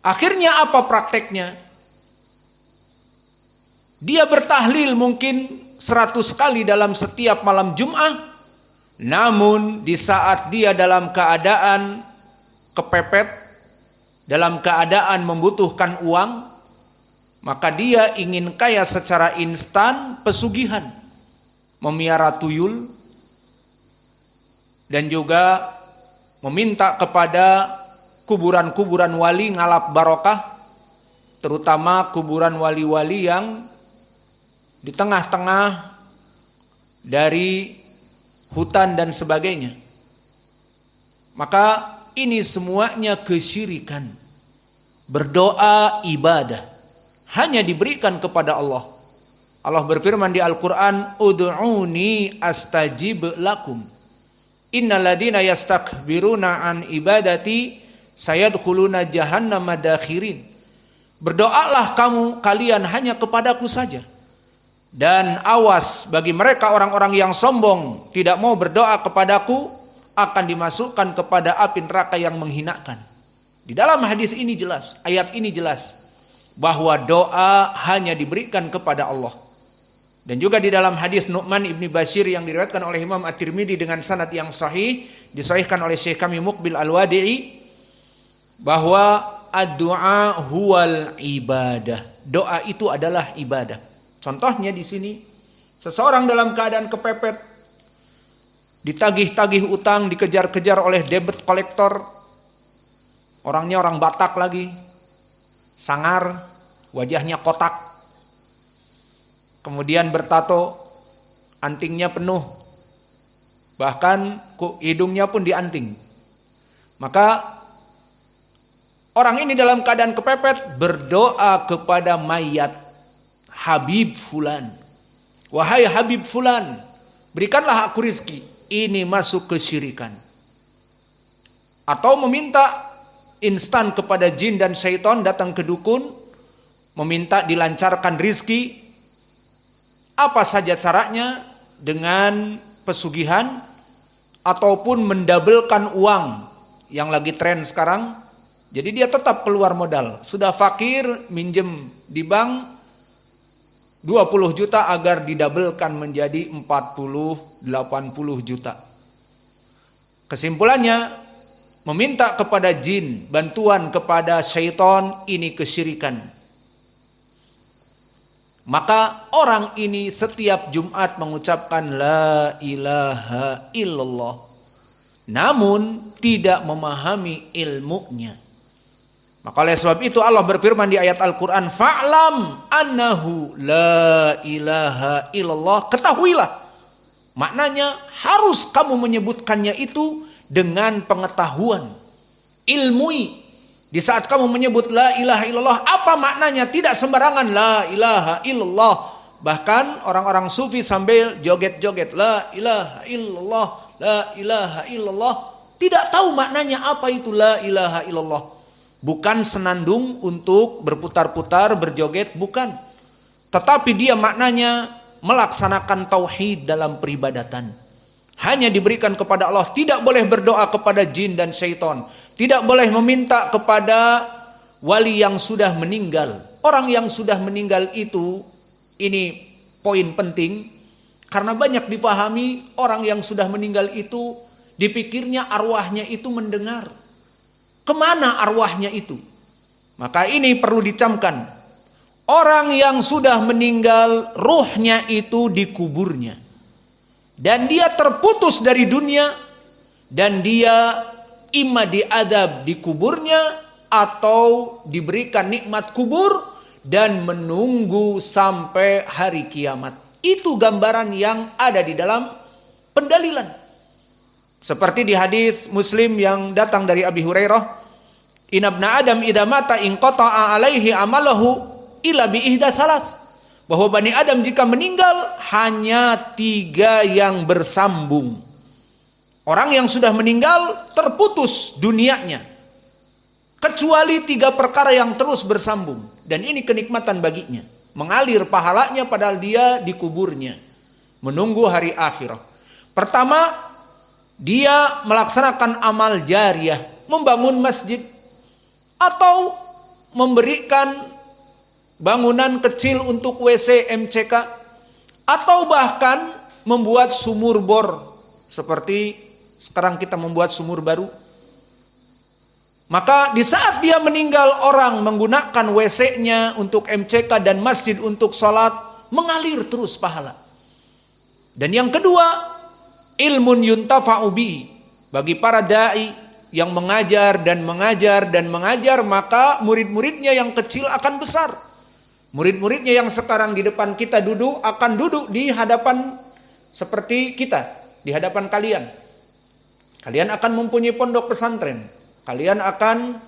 Akhirnya apa prakteknya? Dia bertahlil mungkin 100 kali dalam setiap malam Jum'ah. Namun di saat dia dalam keadaan kepepet, dalam keadaan membutuhkan uang, maka dia ingin kaya secara instan, pesugihan, memiara tuyul, dan juga meminta kepada kuburan-kuburan wali ngalap barokah, terutama kuburan wali-wali yang di tengah-tengah dari hutan dan sebagainya. Maka ini semuanya kesyirikan. Berdoa ibadah hanya diberikan kepada Allah. Allah berfirman di Al-Quran, Ud'uni astajib lakum. Innal ladina yastakbiruna an ibadati sayadkhuluna jahannama dakhirin. Berdoalah kalian hanya kepadaku saja. Dan awas bagi mereka orang-orang yang sombong, tidak mau berdoa kepadaku, akan dimasukkan kepada api neraka yang menghinakan. Di dalam hadis ini jelas, ayat ini jelas, bahwa doa hanya diberikan kepada Allah. Dan juga di dalam hadis Nu'man ibni Bashir yang diriwayatkan oleh Imam At-Tirmidzi dengan sanad yang sahih, disahihkan oleh Syekh kami Muqbil Al-Wadi'i, bahwa ad-du'a huwal ibadah. Doa itu adalah ibadah. Contohnya di sini, seseorang dalam keadaan kepepet, ditagih-tagih utang, dikejar-kejar oleh debit kolektor, orangnya orang Batak lagi, sangar, wajahnya kotak, kemudian bertato, antingnya penuh, bahkan hidungnya pun dianting. Maka orang ini dalam keadaan kepepet berdoa kepada mayat, Habib Fulan, wahai Habib Fulan, berikanlah aku rizki. Ini masuk kesyirikan. Atau meminta instan kepada jin dan syaitan, datang ke dukun, meminta dilancarkan rizki. Apa saja caranya, dengan pesugihan, ataupun mendabelkan uang yang lagi tren sekarang. Jadi dia tetap keluar modal. Sudah fakir, minjem di bank 20 juta agar didabelkan menjadi 40-80 juta. Kesimpulannya, meminta kepada jin, bantuan kepada syaitan, ini kesyirikan. Maka orang ini setiap Jumat mengucapkan la ilaha illallah, namun tidak memahami ilmunya. Maka oleh sebab itu Allah berfirman di ayat Al-Quran, fa'lam annahu la ilaha illallah. Ketahuilah. Maknanya harus kamu menyebutkannya itu dengan pengetahuan. Ilmui. Di saat kamu menyebut la ilaha illallah, apa maknanya? Tidak sembarangan la ilaha illallah. Bahkan orang-orang sufi sambil joget-joget la ilaha illallah, la ilaha illallah. Tidak tahu maknanya apa itu la ilaha illallah. Bukan senandung untuk berputar-putar, berjoget, bukan. Tetapi dia maknanya melaksanakan tauhid dalam peribadatan. Hanya diberikan kepada Allah, tidak boleh berdoa kepada jin dan syaitan. Tidak boleh meminta kepada wali yang sudah meninggal. Orang yang sudah meninggal itu, ini poin penting, karena banyak dipahami orang yang sudah meninggal itu, dipikirnya arwahnya itu mendengar. Kemana arwahnya itu? Maka ini perlu dicamkan. Orang yang sudah meninggal, ruhnya itu dikuburnya. Dan dia terputus dari dunia. Dan dia imma diadab di kuburnya, atau diberikan nikmat kubur, dan menunggu sampai hari kiamat. Itu gambaran yang ada di dalam pendalilan. Seperti di hadis Muslim yang datang dari Abi Hurairah, Inna ibna Adam idza mata inqata'a alaihi amalahu illa bi ihda salas. Bahwa Bani Adam jika meninggal hanya 3 yang bersambung. Orang yang sudah meninggal terputus dunianya, kecuali 3 perkara yang terus bersambung. Dan ini kenikmatan baginya. Mengalir pahalanya padahal dia dikuburnya, menunggu hari akhirat. Pertama, dia melaksanakan amal jariyah, membangun masjid, atau memberikan bangunan kecil untuk WC MCK, atau bahkan membuat sumur bor seperti sekarang kita membuat sumur baru. Maka di saat dia meninggal, orang menggunakan WC-nya untuk MCK dan masjid untuk sholat, mengalir terus pahala. Dan yang kedua, ilmun yuntafa'u bihi. Bagi para da'i yang mengajar dan mengajar dan mengajar, maka murid-muridnya yang kecil akan besar. Murid-muridnya yang sekarang di depan kita duduk, akan duduk di hadapan seperti kita, di hadapan kalian. Kalian akan mempunyai pondok pesantren. Kalian akan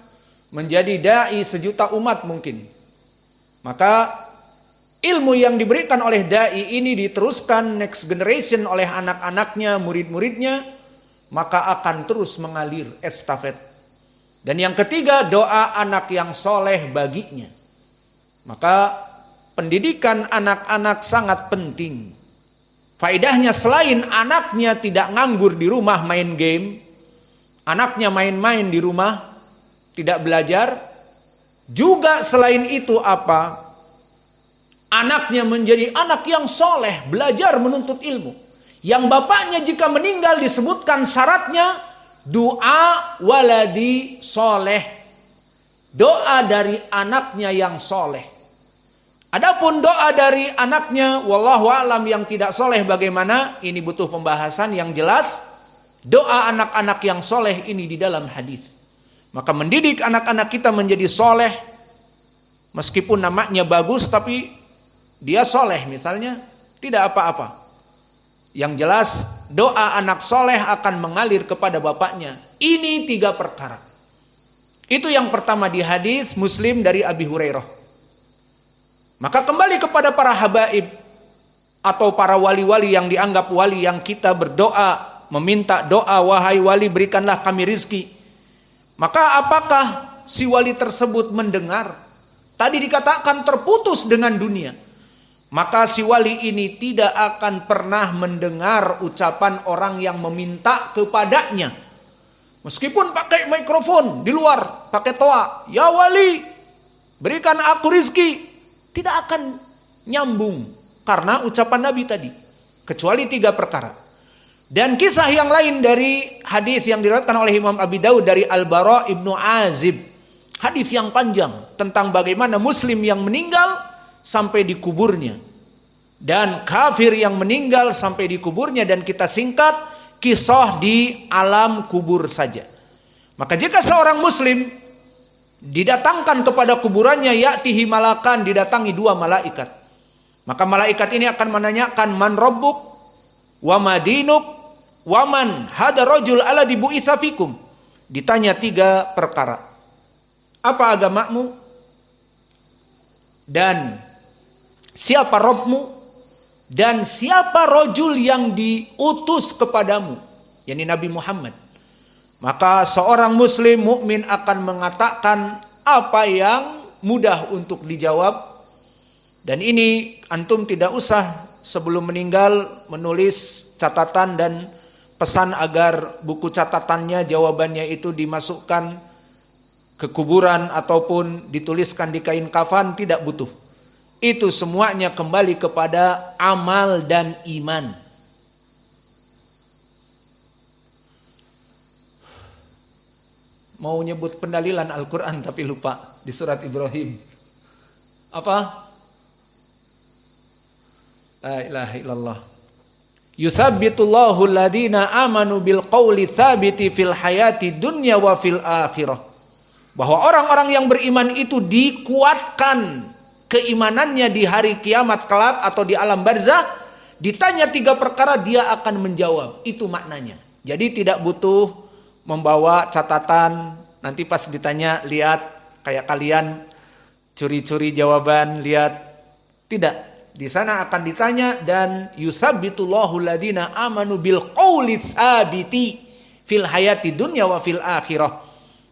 menjadi da'i sejuta umat mungkin. Maka ilmu yang diberikan oleh da'i ini diteruskan next generation oleh anak-anaknya, murid-muridnya, maka akan terus mengalir estafet. Dan yang ketiga, doa anak yang soleh baginya. Maka pendidikan anak-anak sangat penting. Faedahnya selain anaknya tidak nganggur di rumah main game, anaknya main-main di rumah, tidak belajar. Juga selain itu apa? Anaknya menjadi anak yang soleh, belajar menuntut ilmu. Yang bapaknya jika meninggal disebutkan syaratnya, doa waladi soleh. Doa dari anaknya yang soleh. Adapun doa dari anaknya, wallahu alam yang tidak soleh bagaimana? Ini butuh pembahasan yang jelas. Doa anak-anak yang soleh ini di dalam hadis. Maka mendidik anak-anak kita menjadi soleh, meskipun namanya bagus tapi dia soleh misalnya, tidak apa-apa. Yang jelas doa anak soleh akan mengalir kepada bapaknya. Ini 3 perkara. Itu yang pertama di hadis Muslim dari Abi Hurairah. Maka kembali kepada para habaib atau para wali-wali yang dianggap wali, yang kita berdoa meminta doa, wahai wali berikanlah kami rizki. Maka apakah si wali tersebut mendengar? Tadi dikatakan terputus dengan dunia. Maka si wali ini tidak akan pernah mendengar ucapan orang yang meminta kepadanya. Meskipun pakai mikrofon di luar, pakai toa, ya wali berikan aku rizki, tidak akan nyambung karena ucapan Nabi tadi. Kecuali 3 perkara. Dan kisah yang lain dari hadis yang diriwayatkan oleh Imam Abi Daud dari Al-Bara ibnu Azib. Hadis yang panjang tentang bagaimana muslim yang meninggal sampai di kuburnya. Dan kafir yang meninggal sampai di kuburnya, dan kita singkat kisah di alam kubur saja. Maka jika seorang muslim didatangkan kepada kuburannya, ya'tihi malakan, didatangi 2 malaikat. Maka malaikat ini akan menanyakan, man rabbuk wa madinuk wa man hada rajul alladhi bu'itsa fikum. Ditanya 3 perkara. Apa agamamu? Dan siapa Rabbmu? Dan siapa rajul yang diutus kepadamu? yakni Nabi Muhammad. Maka seorang muslim mukmin akan mengatakan apa yang mudah untuk dijawab. Dan ini antum tidak usah sebelum meninggal menulis catatan dan pesan agar buku catatannya, jawabannya itu dimasukkan ke kuburan ataupun dituliskan di kain kafan, tidak butuh. Itu semuanya kembali kepada amal dan iman. Mau nyebut pendalilan Al-Quran tapi lupa di surat Ibrahim. Apa? La ilaha illallah. Yuthabbitullahu alladhina amanu bil qawli thabiti fil hayati dunya wa fil akhirah. Bahwa orang-orang yang beriman itu dikuatkan keimanannya di hari kiamat kelak atau di alam barzah. Ditanya 3 perkara dia akan menjawab. Itu maknanya. Jadi tidak butuh membawa catatan. Nanti pas ditanya lihat kayak kalian curi-curi jawaban, lihat. Tidak. Di sana akan ditanya dan yusabbitullahu alladhina amanu bil qawli tsabiti fil hayati dunya wa fil akhirah.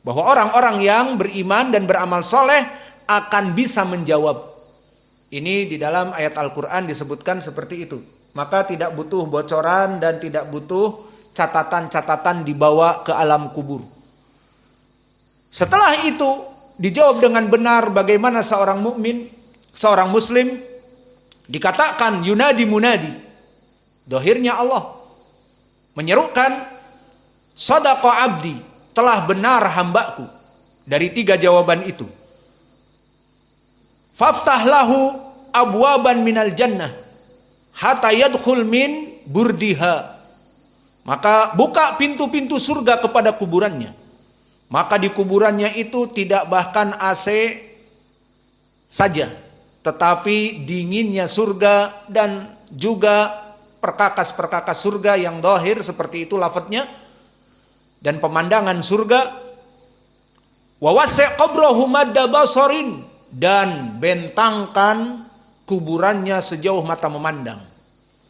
Bahwa orang-orang yang beriman dan beramal soleh akan bisa menjawab. Ini di dalam ayat Al-Quran disebutkan seperti itu. Maka tidak butuh bocoran dan tidak butuh catatan-catatan dibawa ke alam kubur. Setelah itu dijawab dengan benar bagaimana seorang mukmin, seorang muslim dikatakan yunadi munadi. Dohirnya Allah menyerukan sadaqa abdi, telah benar hambaku. Dari 3 jawaban itu. Faftah lahu abwaban minal jannah hatta yadkhul min burdiha. Maka buka pintu-pintu surga kepada kuburannya. Maka di kuburannya itu tidak bahkan AC saja, tetapi dinginnya surga dan juga perkakas-perkakas surga yang dohir seperti itu lafadznya, dan pemandangan surga. Wa wasi' qabrahu madda basarin, dan bentangkan kuburannya sejauh mata memandang.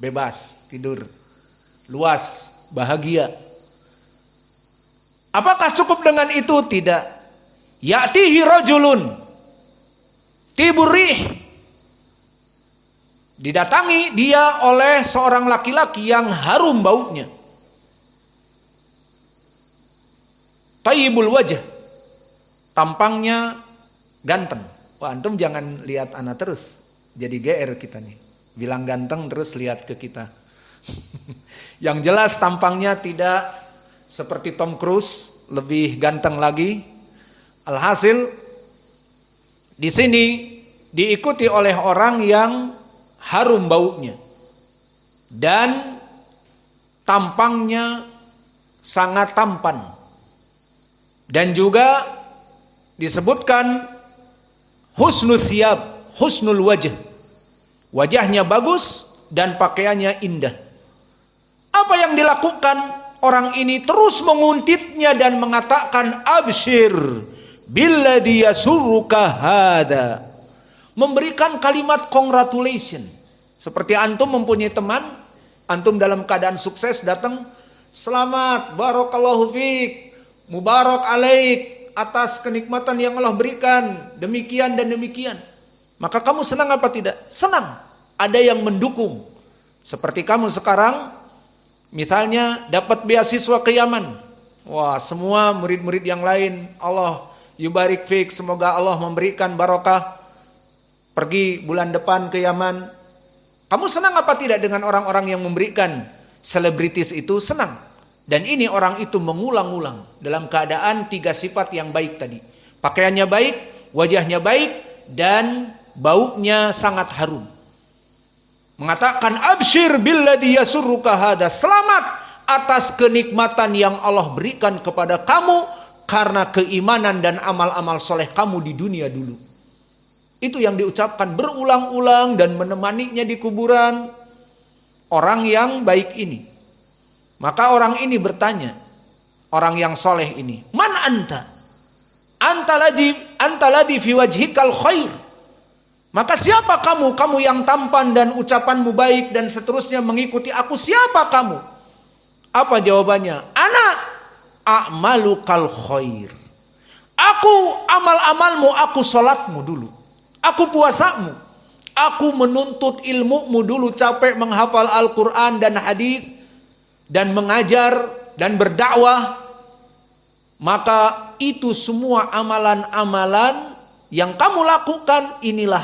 Bebas, tidur, luas, bahagia. Apakah cukup dengan itu? Tidak. Ya'tihi rajulun tiburih, didatangi dia oleh seorang laki-laki yang harum baunya. Tayyibul wajah, tampangnya ganteng. Wah, antum jangan lihat ana terus, jadi GR kita nih. Bilang ganteng terus lihat ke kita. Yang jelas tampangnya tidak seperti Tom Cruise, lebih ganteng lagi. Alhasil di sini diikuti oleh orang yang harum baunya dan tampangnya sangat tampan, dan juga disebutkan husnul thiyab, husnul wajah, wajahnya bagus dan pakaiannya indah. Apa yang dilakukan? Orang ini terus menguntitnya dan mengatakan absyir billadhi yasurruka hada, memberikan kalimat congratulation. Seperti antum mempunyai teman, antum dalam keadaan sukses datang, selamat, barakallahu fiik, mubarak alaik, atas kenikmatan yang Allah berikan, demikian dan demikian. Maka kamu senang apa tidak? Senang. Ada yang mendukung. Seperti kamu sekarang, misalnya dapat beasiswa ke Yaman. Wah, semua murid-murid yang lain, Allah yubarik fiik, semoga Allah memberikan barokah, pergi bulan depan ke Yaman. Kamu senang apa tidak dengan orang-orang yang memberikan? Selebritis itu senang. Dan ini orang itu mengulang-ulang dalam keadaan 3 sifat yang baik tadi. Pakaiannya baik, wajahnya baik, dan baunya sangat harum. Mengatakan absyir billadhi yasurruka hada, selamat atas kenikmatan yang Allah berikan kepada kamu karena keimanan dan amal-amal soleh kamu di dunia dulu. Itu yang diucapkan berulang-ulang dan menemaninya di kuburan orang yang baik ini. Maka orang ini bertanya, orang yang soleh ini, man anta? Anta ladhi fi wajhikal khair. Maka siapa kamu? Kamu yang tampan dan ucapanmu baik dan seterusnya mengikuti aku. Siapa kamu? Apa jawabannya? Ana a'malu kal khair. Aku amal-amalmu, aku sholatmu dulu. Aku puasamu. Aku menuntut ilmumu dulu, capek menghafal Al-Quran dan hadis dan mengajar dan berdakwah. Maka itu semua amalan-amalan yang kamu lakukan, inilah